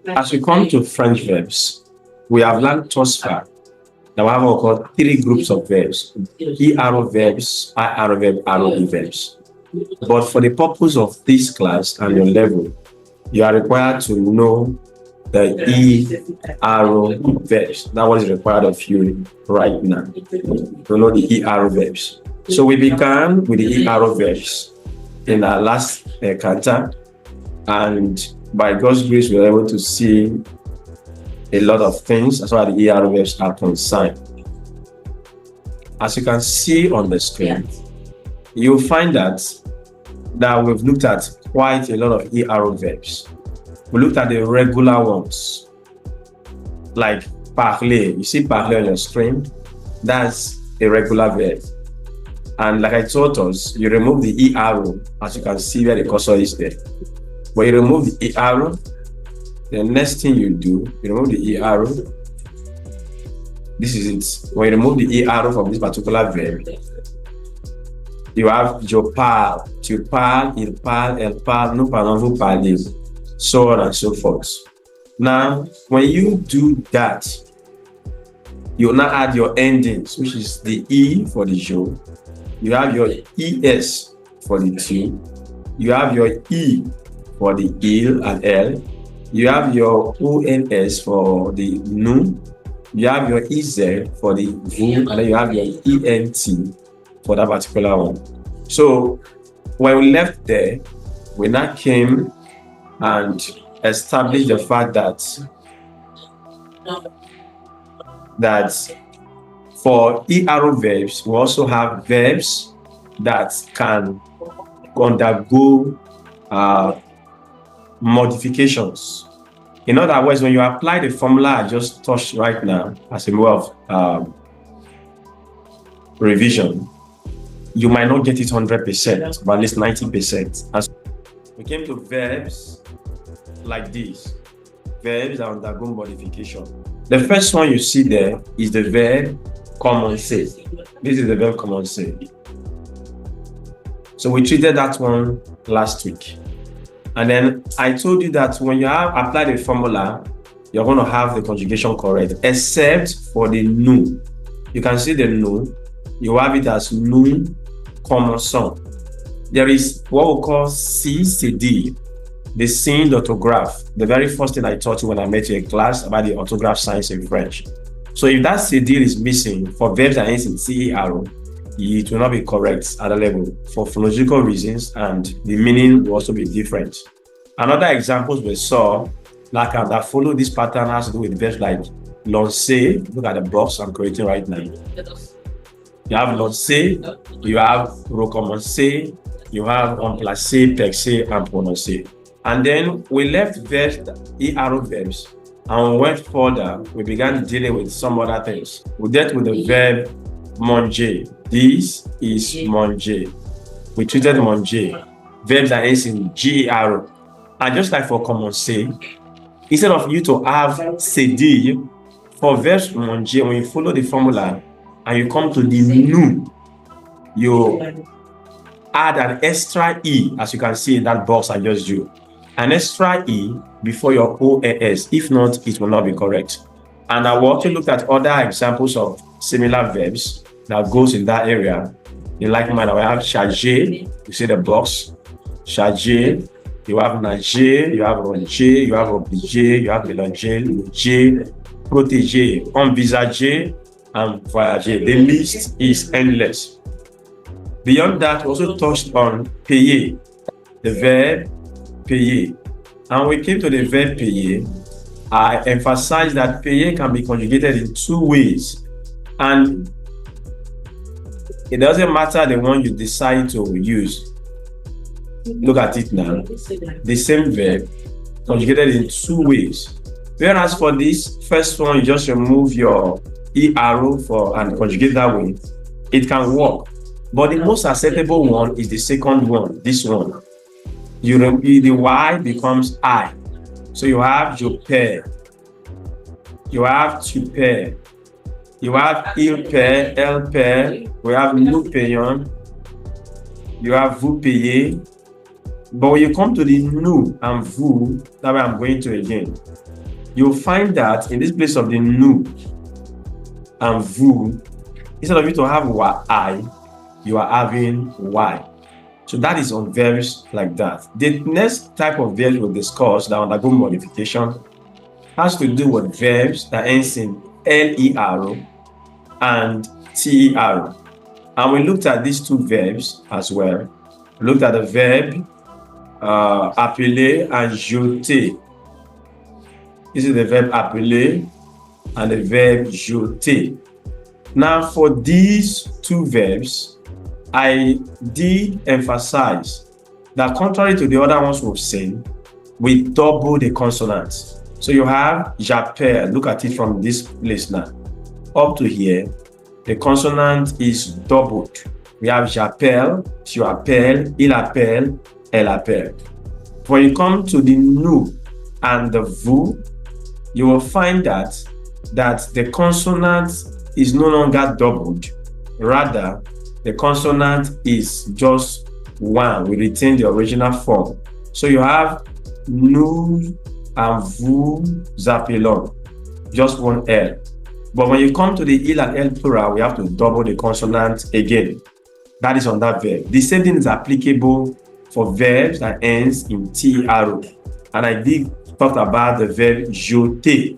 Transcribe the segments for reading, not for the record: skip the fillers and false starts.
As we come to French verbs, we have learned thus far that we have what we call three groups of verbs: ER verbs, IR verb, ROE verbs. But for the purpose of this class and your level, you are required to know the ER verbs. That was required of you right now, to know the ER verbs. So we began with the ER verbs in our last kanta, and by God's grace, we were able to see a lot of things as far as the ER verbs are concerned. As you can see on the screen, you'll find that we've looked at quite a lot of ER verbs. We looked at the regular ones, like parler. You see parler on your screen? That's a regular verb. And like I told us, you remove the ER, as you can see where the cursor is there. When you remove the ER, the next thing you do, you remove the ER. This is it. When you remove the ER from this particular verb, you have je parle, tu parles, il parle, elle parle, nous parlons, vous parlez, so on and so forth. Now, when you do that, you now add your endings, which is the E for the je. You have your ES for the tu. You have your E for the il and elle. You have your ONS for the nous. You have your EZ for the vous, and then you have your ENT for that particular one. So when we left there, we now came and established the fact that for ER verbs, we also have verbs that can undergo modifications. In other words, when you apply the formula I just touched right now as a way of revision, you might not get it 100%, but at least 90%. As we came to verbs like this, verbs that undergo modification. The first one you see there is the verb commencer. This is the verb commencer. So we treated that one last week. And then I told you that when you have applied the formula, you're going to have the conjugation correct, except for the nous. You can see the nous. You have it as nous commençons. There is what we call CCD, the signed autograph. The very first thing I taught you when I met you in class about the autograph science in French. So if that CD is missing for verbs that ends in CER, it will not be correct at a level for phonological reasons, and the meaning will also be different. Another examples we saw that follow this pattern has to do with verbs like lancer. Look at the box I'm creating right now. You have lancer, you have recommencer, you have remplacer, percer, and prononcer. And then we left verbs, ER verbs, and we went further. We began dealing with some other things. We dealt with the verb manger. This is manger. We treated manger. Verbs that ends in GER. And just like for commencer, instead of you to have CD, for verbs manger, when you follow the formula and you come to the nous, you add an extra E, as you can see in that box I just drew. An extra E before your OAS. If not, it will not be correct. And I will also look at other examples of similar verbs that goes in that area. In like manner, we have charger, you see the box, charger, you have nager, you have ranger, you have obliger, you have mélanger, loger, protéger, envisager, and voyager. The list is endless. Beyond that, we also touched on payer, the verb payer. And we came to the verb payer. I emphasize that payer can be conjugated in two ways. And it doesn't matter the one you decide to use. Look at it now. The same verb conjugated in two ways. Whereas for this first one, you just remove your ER for and conjugate that way. It can work. But the most acceptable one is the second one, this one. The Y becomes I. So you have je paie, you have tu paies, you have il paie, elle paie, we have nous payons, you have vous payez, But when you come to the nu and vu, that way I'm going to again, you'll find that in this place of the nu and vu, instead of you to have I, you are having Y. So that is on verbs like that. The next type of verbs we'll discuss that undergo modification has to do with verbs that ends in ler and ter. And we looked at these two verbs as well. We looked at the verb appeler and jeter. This is the verb appeler and the verb jeter. Now, for these two verbs, I did emphasize that contrary to the other ones we've seen, we double the consonants. So you have j'appelle, look at it from this place now. Up to here, the consonant is doubled. We have j'appelle, tu appelles, il appelle, elle appelle. When you come to the nu and the vu, you will find that the consonant is no longer doubled. Rather, the consonant is just one. We retain the original form. So you have nous and vous appelons, just one L. But when you come to the il and elle plural, we have to double the consonant again. That is on that verb. The same thing is applicable for verbs that ends in ter. And I did talk about the verb jeter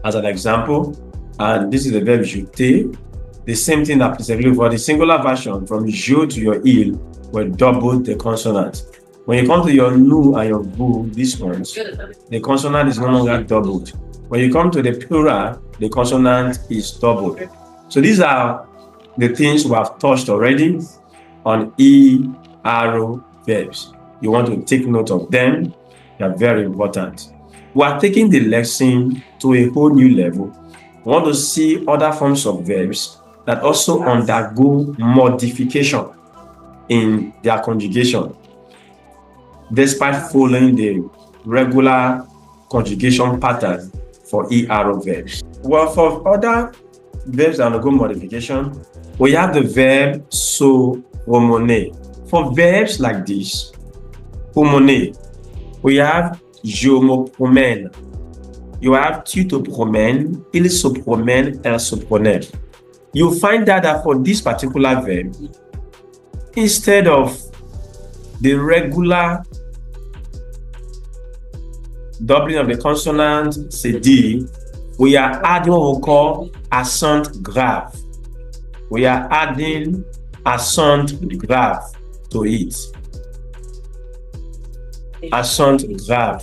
as an example. And this is the verb jeter. The same thing applies for the singular version from je to your il will double the consonant. When you come to your nu and your vu, these ones, the consonant is no longer doubled. When you come to the plural, the consonant is doubled. So these are the things we have touched already on ER verbs. You want to take note of them. They are very important. We are taking the lesson to a whole new level. We want to see other forms of verbs that also undergo modification in their conjugation, despite following the regular conjugation pattern for ER verbs. Well, for other verbs that undergo modification, we have the verb se promener. For verbs like this, promener, we have je me promène. You have tu te promènes, il se promène, elle se promène. You find that for this particular verb, instead of the regular doubling of the consonant CD, we are adding what we call accent grave. We are adding accent grave to it. Accent grave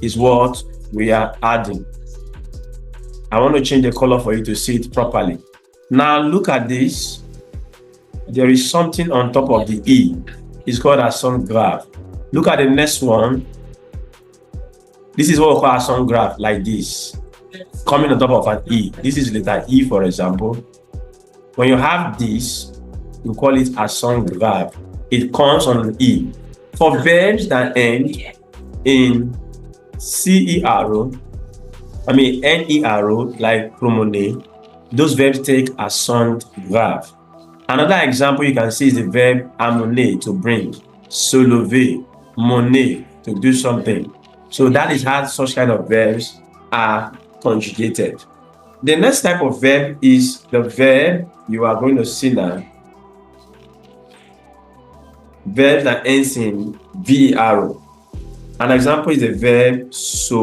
is what we are adding. I want to change the color for you to see it properly. Now look at this. There is something on top of the E. It's called accent grave. Look at the next one. This is what we call accent grave, like this, coming on top of an E. This is letter E, for example. When you have this, you call it accent grave. It comes on an E. For verbs that end in NER, like promener, those verbs take accent grave. Another example you can see is the verb amener, to bring, se lever, mener, to do something. So that is how such kind of verbs are conjugated. The next type of verb is the verb you are going to see now. Verb that ends in VER. An example is the verb se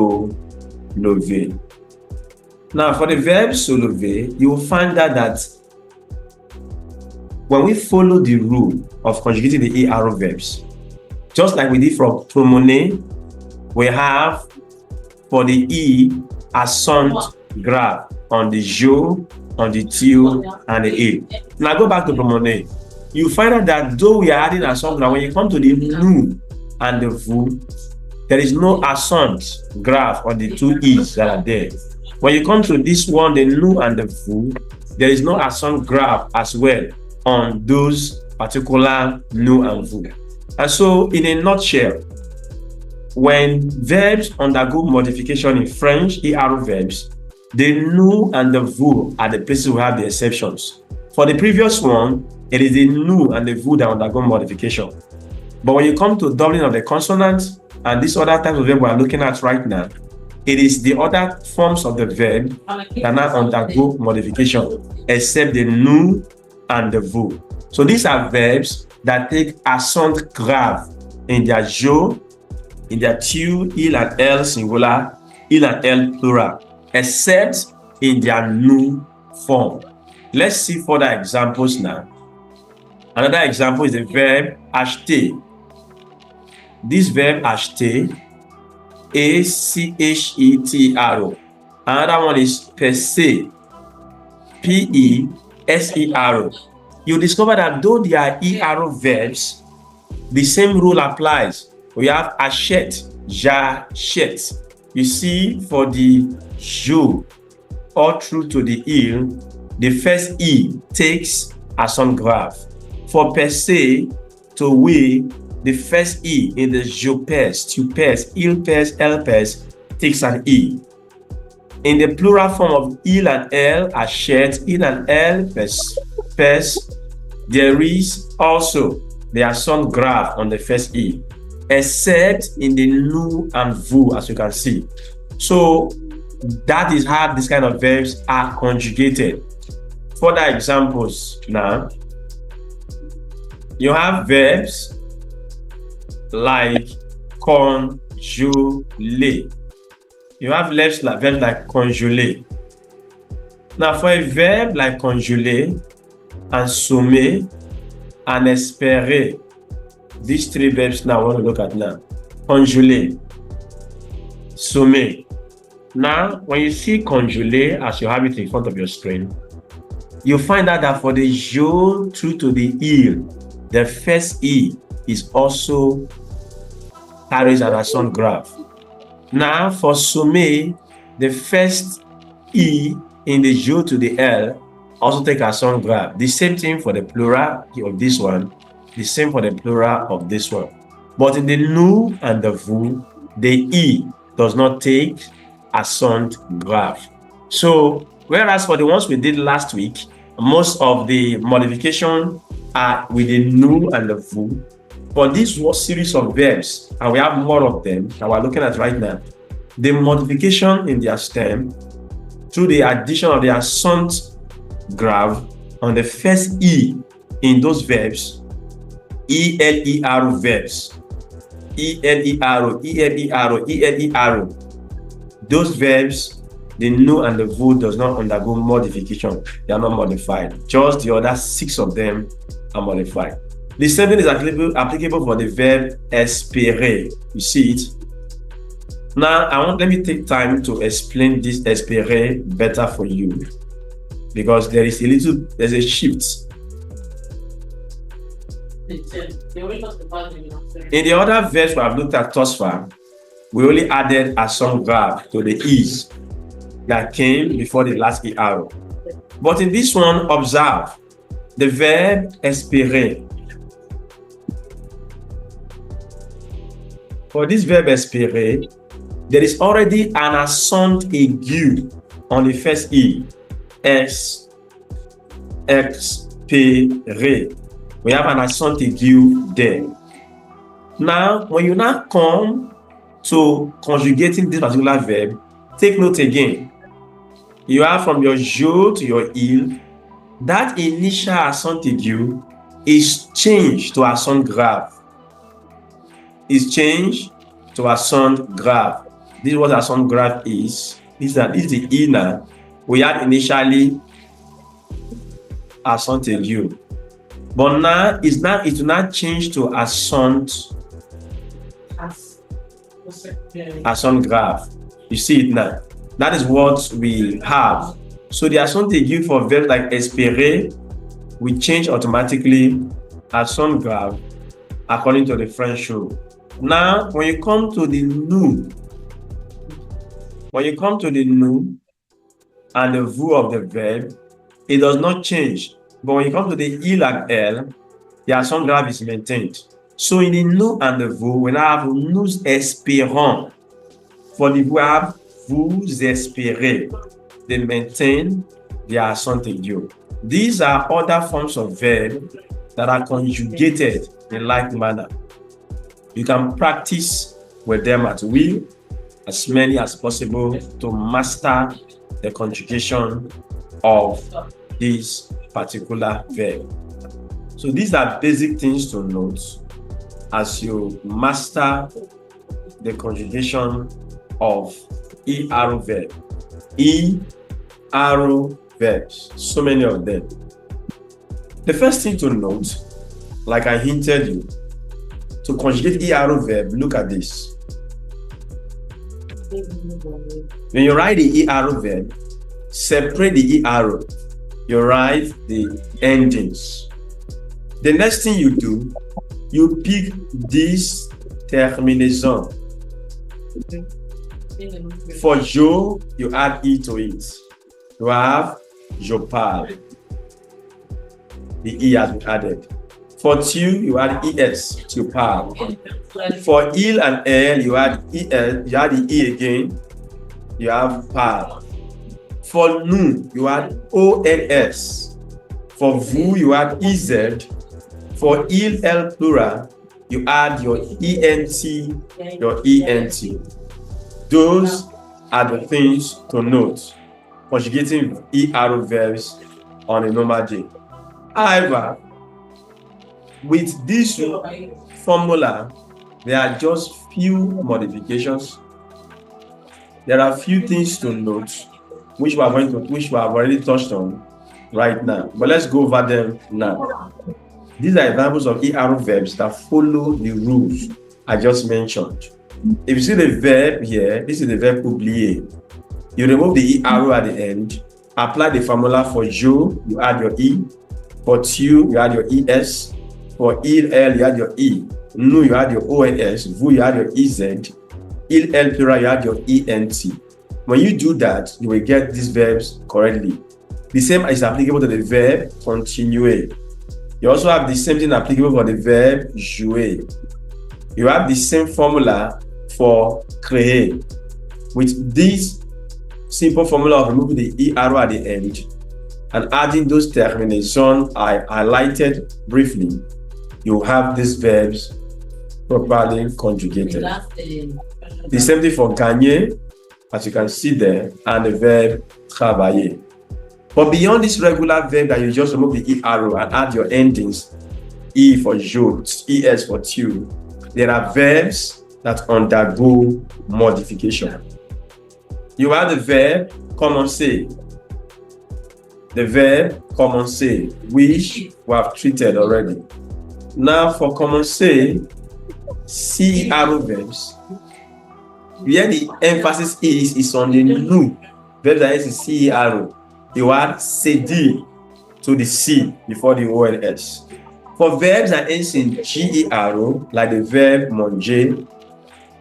lever. Now, for the verb se lever, you will find that when we follow the rule of conjugating the ER verbs, just like we did for promener, we have for the E accent grave on the je, on the tu, and the e. Now go back to promener. You find out that though we are adding accent grave, when you come to the nu and the vu, there is no accent grave on the two e's that are there. When you come to this one, the nu and the vu, there is no accent grave as well on those particular nu and vu. And so, in a nutshell, when verbs undergo modification in French, ER verbs, the nu and the vu are the places we have the exceptions. For the previous one, it is the nu and the vu that undergo modification. But when you come to doubling of the consonant and these other types of verb we are looking at right now, it is the other forms of the verb that now undergo modification, except the nous and the vous. So these are verbs that take accent grave in their je, in their tu, il and elle singular, il and elle plural, except in their nous form. Let's see further examples now. Another example is the verb acheter. This verb acheter, A-C-H-E-T-R-O. Another one is percer, P-E-S-E-R-O. You discover that though they are ER verbs, the same rule applies. We have achète, j'achète. You see, for the je all through to the il, the first E takes accent grave. For percer, to we, the first E in the je pèse, tu pèses, il pèse, elle pèse takes an E. In the plural form of il and elle, achète, il and elle pèse, there is also the accent grave on the first E, except in the nous and vous, as you can see. So that is how these kind of verbs are conjugated. Further examples now. You have verbs like conjuler. You have verbs like conjuler. Now, for a verb like conjuler and sommer and espérer, these three verbs now I want to look at now. Conjuler, sommer. Now, when you see conjuler as you have it in front of your screen, you find out that for the je through to the il, the first E is also carries an accent grave. Now, for sommer, the first E in the je to the L also take accent grave. The same thing for the plural of this one, the same for the plural of this one. But in the nous and the vous, the E does not take accent grave. So, whereas for the ones we did last week, most of the modification are with the nous and the vous. For this series of verbs, and we have more of them that we're looking at right now, the modification in their stem through the addition of the accent grave on the first E in those verbs, E-L-E-R verbs, E-L-E-R-O, E-L-E-R-O, E-L-E-R-O. Those verbs, the nous and the vous does not undergo modification. They are not modified. Just the other 6 of them are modified. The same thing is applicable for the verb espérer. You see it? Now, let me take time to explain this espérer better for you, because there's a shift. In the other verbs we have looked at thus far, we only added accent grave to the E's that came before the last ER. But in this one, observe the verb espérer. For this verb espérer, there is already an accent aigu on the first E. Espérer. We have an accent aigu there. Now, when you now come to conjugating this particular verb, take note again. You have from your je to your il, that initial accent aigu is changed to accent grave. Is changed to accent grave. This is what accent grave is. This is the E now. We had initially accent aigu. But now it will not change to accent grave. You see it now. That is what we have. So the accent aigu for verbs like espérer will change automatically accent grave according to the French rule. Now, when you come to the nous, and the vous of the verb, it does not change. But when you come to the il and elle, the accent grave is maintained. So in the nous and the vous, we now have nous espérons. For the verb vous espérez, they maintain the accent aigu. These are other forms of verb that are conjugated in like manner. You can practice with them at will, as many as possible, to master the conjugation of this particular verb. So these are basic things to note as you master the conjugation of ER verb. ER verbs, so many of them. The first thing to note, like I hinted you, to conjugate ER verb, look at this. When you write the ER verb, separate the ER. You write the endings. The next thing you do, you pick this terminaison. For je, you add E to it. You have je parle. The E has been added. For tu, you add ES, tu parle. For il and elle, you add EL, you add the E again, you have parle. For nous, you add ONS. For vous, you add EZ. For il, elle plural, you add your ENT, your ENT. Those are the things to note conjugating ER verbs on a normal day. However, with this formula, there are just few modifications. There are few things to note, which we have already touched on right now. But let's go over them now. These are examples of ER verbs that follow the rules I just mentioned. If you see the verb here, this is the verb oublier. You remove the ER at the end, apply the formula for je, you add your E. For tu, you add your ES. For il, elle, you add your E. Nous, you add your ONS. Vous, you add your EZ. Il, elle, plural, you add your ENT. When you do that, you will get these verbs correctly. The same is applicable to the verb continuer. You also have the same thing applicable for the verb jouer. You have the same formula for créer. With this simple formula of removing the ER at the end and adding those terminations I highlighted briefly, you have these verbs properly conjugated. The same thing for gagner, as you can see there, and the verb travailler. But beyond this regular verb that you just remove the ER and add your endings, E for je, ES for tu, there are verbs that undergo modification. You have the verb commencer. The verb commencer, which we have treated already. Now for commencer, CER verbs, where the emphasis is on the nous, verb that is CER. You add CD to the C before the ONS. For verbs that ends in GER, like the verb manger,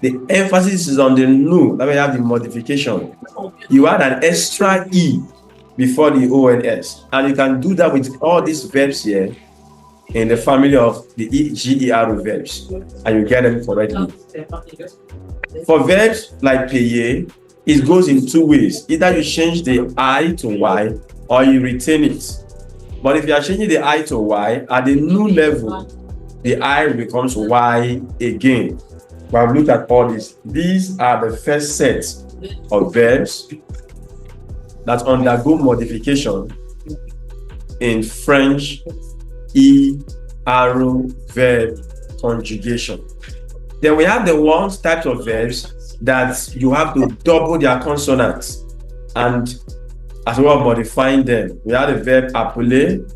the emphasis is on the nous. That way you have the modification. You add an extra E before the ONS. And you can do that with all these verbs here in the family of the GER verbs. And you get them correctly. For verbs like payer, it goes in two ways. Either you change the I to Y or you retain it. But if you are changing the I to Y, at the new level, the I becomes Y again. We have looked at all this. These are the first set of verbs that undergo modification in French ER verb conjugation. Then we have the one type of verbs that you have to double their consonants, and as well as modifying them. We have the verb appeler,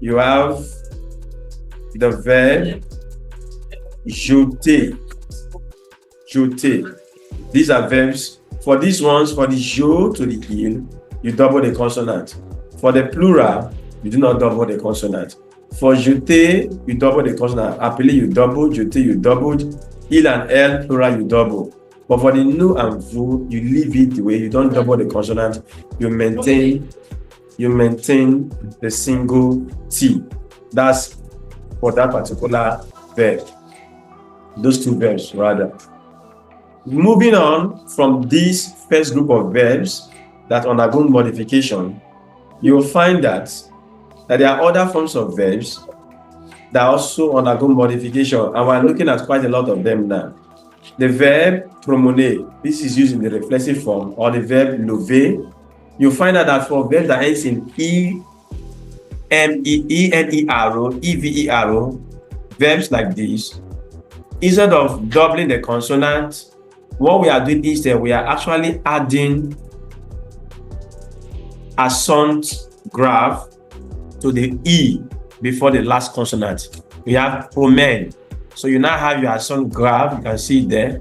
you have the verb jeter. These are verbs. For these ones, for the je to the il, you double the consonant. For the plural, you do not double the consonant. For jeter, you double the consonant. Appeler, you double. Jeter, you doubled. Il and elle, plural, you double. But for the nous and vous, you leave it the way. You don't double the consonant. You maintain the single T. That's for that particular verb. Those two verbs, rather. Moving on from this first group of verbs that undergo modification, you will find that there are other forms of verbs that also undergo modification, and we're looking at quite a lot of them now. The verb promenade, this is used in the reflexive form, or the verb lever. You find out that for verbs that ends in ENERO, verbs like this, instead of doubling the consonant, what we are doing instead, we are actually adding accent grave to the E before the last consonant. We have promène. So you now have your accent grave, you can see it there.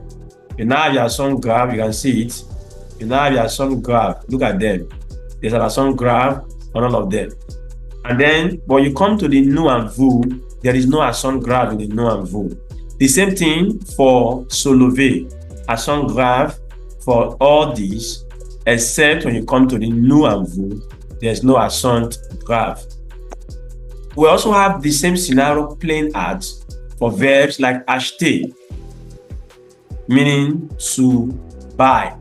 You now have your accent grave, you can see it. You now have your accent grave, look at them. There's an accent grave on all of them. And then when you come to the nous and vous, there is no accent grave in the nous and vous. The same thing for se lever, accent grave for all these, except when you come to the nous and vous, there's no accent grave. We also have the same scenario playing out for verbs like acheter, meaning to buy.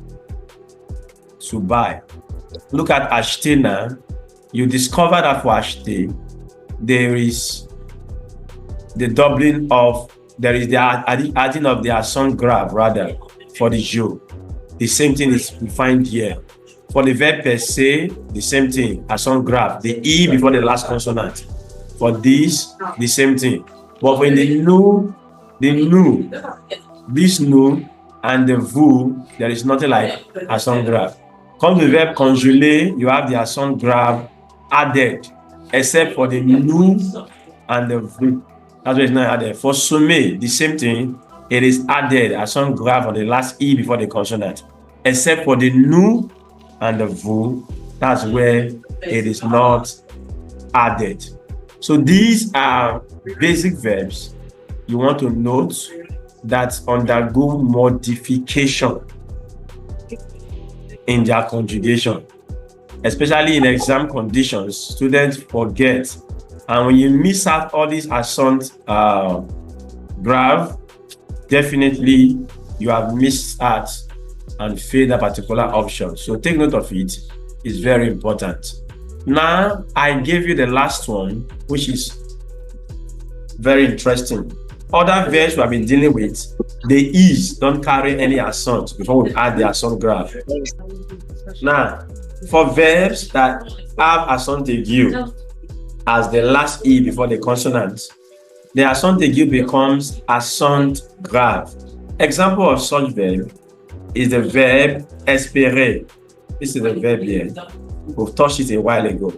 To buy. Look at acheter now. You discover that for acheter, there is the doubling of, there is the adding of the accent grave rather for the je. The same thing is we find here. For the verb per se, the same thing, accent grave, the E before the last consonant. For this, the same thing. But for the nous, this nous and the vous, there is nothing like accent grave. Come to the verb conjuler, you have the accent grave added, except for the nous and the vous. That's why it's not added. For sommer, the same thing, it is added, accent grave on the last E before the consonant, except for the nous and the vous, that's where it is not added. So these are basic verbs you want to note that undergo modification in their conjugation. Especially in exam conditions, students forget. And when you miss out all these accent grave, definitely you have missed out and failed a particular option. So take note of it. It's very important. Now, I gave you the last one, which is very interesting. Other verbs we have been dealing with, the E's don't carry any accent before we add the accent grave. Now, for verbs that have accent aigu as the last E before the consonant, the accent aigu becomes accent grave. Example of such verb is the verb espérer. This is the verb here. We've touched it a while ago.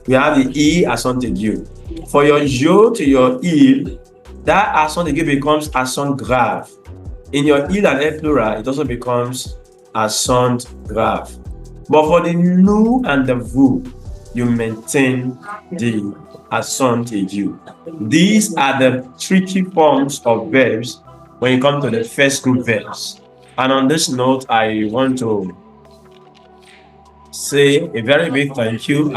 We have the E accent aigu. For your je to your il, that accent aigu becomes accent grave. In your il and F plural, it also becomes accent grave. But for the nous and the vous, you maintain the accent aigu. These are the tricky forms of verbs when you come to the first group verbs. And on this note, I want to say a very big thank you.